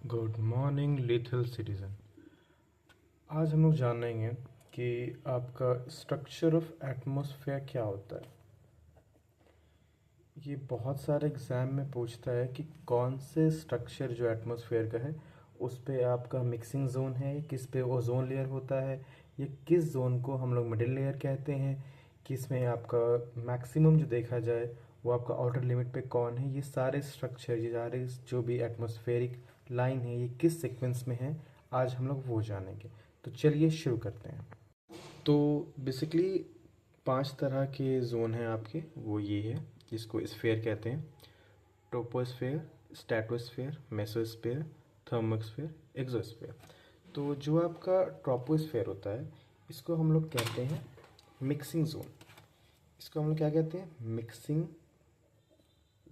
Good morning little citizen. आज हम लोग जानेंगे कि आपका स्ट्रक्चर ऑफ एटमॉस्फेयर क्या होता है। ये बहुत सारे एग्ज़ाम में पूछता है कि कौन से स्ट्रक्चर जो एटमॉस्फेयर का है उस पे आपका मिक्सिंग जोन है, किस पे ओजोन लेयर होता है, या किस जोन को हम लोग मिडिल लेयर कहते हैं, किस में आपका मैक्सिमम जो देखा जाए वो आपका आउटर लिमिट पे कौन है। ये सारे स्ट्रक्चर, ये सारे जो भी एटमॉस्फेरिक लाइन है, ये किस सीक्वेंस में है, आज हम लोग वो जानेंगे। तो चलिए शुरू करते हैं। तो बेसिकली 5 तरह के जोन हैं आपके, वो ये है जिसको स्फेयर कहते हैं: troposphere, stratosphere, mesosphere, thermosphere, exosphere. तो जो आपका ट्रोपोस्फेयर होता है इसको हम लोग कहते हैं मिक्सिंग जोन। इसको हम लोग क्या कहते हैं? Mixing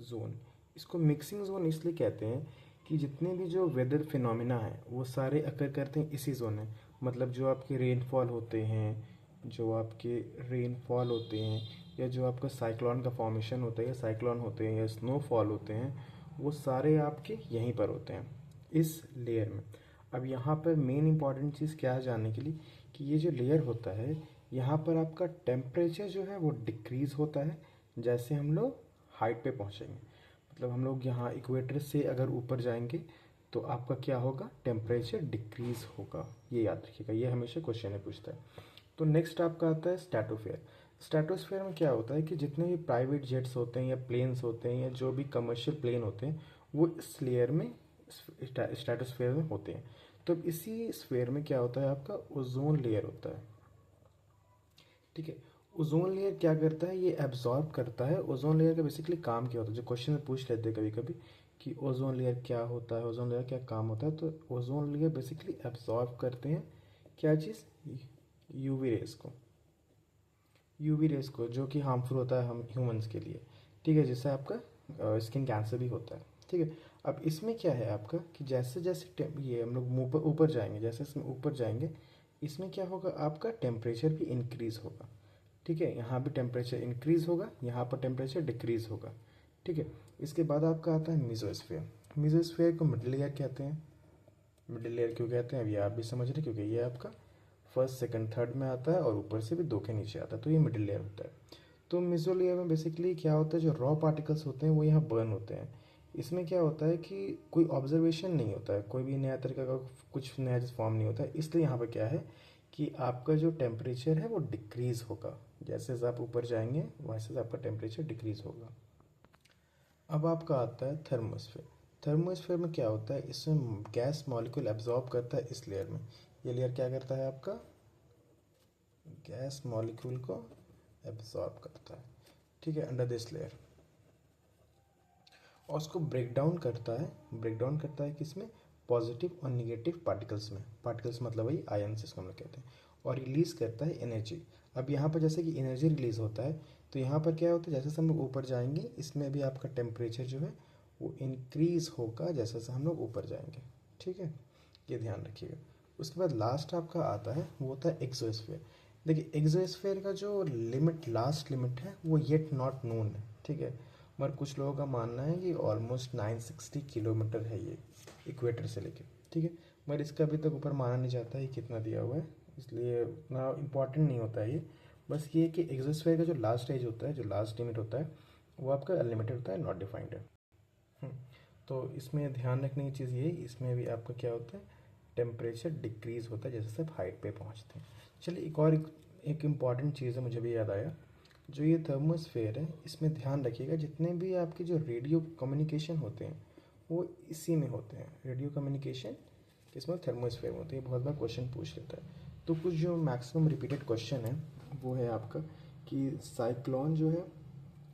zone. इसको मिक्सिंग जोन इसलिए कहते हैं कि जितने भी जो वेदर फिनोमिना है वो सारे अकर करते हैं इसी जोन में। मतलब जो आपके रेनफॉल होते हैं, जो आपके रेनफॉल होते हैं, या जो आपका साइक्लोन का फॉर्मेशन होता है, या साइक्लोन होते हैं, या स्नोफॉल होते हैं, वो सारे आपके यहीं पर होते हैं इस लेयर में। अब यहाँ पर मेन इंपॉर्टेंट चीज़ क्या है जानने के लिए, कि ये जो लेयर होता है यहाँ पर आपका टेम्परेचर जो है वो डिक्रीज़ होता है जैसे हम लोग हाइट पे पहुँचेंगे। मतलब हम लोग यहाँ इक्वेटर से अगर ऊपर जाएंगे तो आपका क्या होगा? टेम्परेचर डिक्रीज़ होगा। ये याद रखिएगा, ये हमेशा क्वेश्चन में पूछता है। तो नेक्स्ट आपका आता है स्ट्रेटोस्फेयर। स्ट्रेटोस्फेयर में क्या होता है कि जितने भी प्राइवेट जेट्स होते हैं, या प्लेन्स होते हैं, या जो भी कमर्शियल प्लेन होते हैं, वो इस लेयर में, स्ट्रेटोस्फेयर में होते हैं। तो इसी स्फेयर में क्या होता है? आपका ओजोन लेयर होता है। ठीक है, ओजोन लेयर क्या करता है? ये एब्जॉर्ब करता है। ओजोन लेयर का बेसिकली काम क्या होता है? जो क्वेश्चन में पूछ लेते हैं कभी कभी कि ओजोन लेयर क्या होता है, ओजोन लेयर क्या काम होता है, तो ओजोन लेयर बेसिकली एब्जॉर्ब करते हैं क्या चीज़? यूवी रेस को। यूवी रेस को, जो कि हार्मफुल होता है हम ह्यूमंस के लिए। ठीक है, जिससे आपका स्किन कैंसर भी होता है। ठीक है, अब इसमें क्या है आपका कि जैसे जैसे ये हम लोग ऊपर ऊपर जाएंगे, जैसे इसमें ऊपर जाएंगे, इसमें क्या होगा? आपका टेम्परेचर भी इंक्रीज़ होगा। ठीक है, यहाँ भी टेम्परेचर इंक्रीज़ होगा, यहाँ पर टेम्परेचर डिक्रीज़ होगा। ठीक है, इसके बाद आपका आता है मीजोस्फेयर। मीजोस्फेयर को मिडिल लेयर कहते हैं। मिडिल लेयर क्यों कहते हैं अब ये आप भी समझ रहे हैं, क्योंकि ये आपका फर्स्ट सेकंड थर्ड में आता है और ऊपर से भी 2 के नीचे आता है, तो ये मिडिल लेयर होता है। तो मिजो लेयर में बेसिकली क्या होता है, जो रॉ पार्टिकल्स होते हैं वो यहाँ बर्न होते हैं। इसमें क्या होता है कि कोई ऑब्जर्वेशन नहीं होता है, कोई भी नया तरीका का कुछ नया फॉर्म नहीं होता है। इसलिए यहाँ पर क्या है कि आपका जो टेम्परेचर है वो डिक्रीज़ होगा। जैसे जैसे आप ऊपर जाएंगे वैसे आपका टेम्परेचर डिक्रीज़ होगा। अब आपका आता है थर्मोस्फेयर। थर्मोस्फेयर में क्या होता है? इसमें गैस मॉलिक्यूल एब्जॉर्ब करता है इस लेयर में। ये लेयर क्या करता है? आपका गैस मॉलिक्यूल को एब्जॉर्ब करता है। ठीक है, अंडर दिस लेयर, और उसको ब्रेक डाउन करता है। ब्रेक डाउन करता है किसमें? पॉजिटिव और निगेटिव पार्टिकल्स में। पार्टिकल्स मतलब वही आयन्स, इसको हम लोग कहते हैं। और रिलीज करता है एनर्जी। अब यहाँ पर जैसे कि एनर्जी रिलीज होता है, तो यहाँ पर क्या होता है? जैसे जैसे हम लोग ऊपर जाएंगे इसमें भी आपका टेम्परेचर जो है वो इंक्रीज होगा जैसे जैसे हम लोग ऊपर जाएंगे। ठीक है, ये ध्यान रखिएगा। उसके बाद लास्ट आपका आता है, वो होता है एक्सोस्फेयर। देखिए, एक्सोस्फेयर का जो लिमिट, लास्ट लिमिट है, वो येट नॉट नोन है। ठीक है, मगर कुछ लोगों का मानना है कि ऑलमोस्ट 960 किलोमीटर है ये इक्वेटर से लेके। ठीक है, मगर इसका अभी तक ऊपर माना नहीं जाता है कितना दिया हुआ है, इसलिए उतना इम्पॉर्टेंट नहीं होता है ये। बस ये कि एक्सोस्फेयर का जो लास्ट एज होता है, जो लास्ट लिमिट होता है, वो आपका अनलिमिटेड होता है, नॉट डिफाइंड है। हम्म, तो इसमें ध्यान रखने की चीज़ ये, इसमें भी आपका क्या होता है? टेम्परेचर डिक्रीज़ होता है जैसे जैसे आप हाइट पे पहुंचते हैं। चलिए एक इम्पॉर्टेंट चीज़ है, मुझे भी याद आया। जो ये थर्मोस्फेयर है इसमें ध्यान रखिएगा, जितने भी आपके जो रेडियो कम्युनिकेशन होते हैं वो इसी में होते हैं। रेडियो कम्युनिकेशन किसमें? थर्मोस्फेयर में होते हैं। बहुत बार क्वेश्चन पूछ लेता है। तो कुछ जो मैक्सिमम रिपीटेड क्वेश्चन है वो है आपका कि साइक्लोन जो है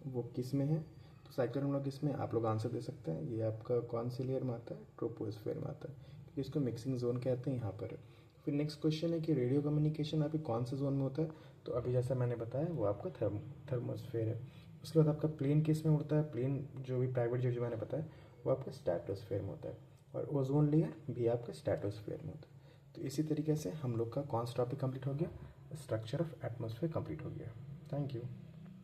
वो किस में है। तो साइक्लोन हम लोग इसमें, आप लोग आंसर दे सकते हैं, ये आपका कौन सी लेयर में आता है? ट्रोपोस्फेयर में आता है, क्योंकि इसको मिक्सिंग जोन कहते हैं यहाँ पर। फिर नेक्स्ट क्वेश्चन है कि रेडियो कम्युनिकेशन आपके कौन से जोन में होता है? तो अभी जैसा मैंने बताया वो आपका थर्मोस्फेयर है। उसके बाद आपका प्लेन किस में उड़ता है? प्लेन जो भी प्राइवेट जेट जो मैंने बताया वो आपका स्ट्रेटोस्फेयर में होता है। और ओजोन लेयर भी आपका स्ट्रेटोस्फेयर में होता है। तो इसी तरीके से हम लोग का कौन सा टॉपिक कंप्लीट हो गया? स्ट्रक्चर ऑफ एटमॉस्फेयर कंप्लीट हो गया। Thank you.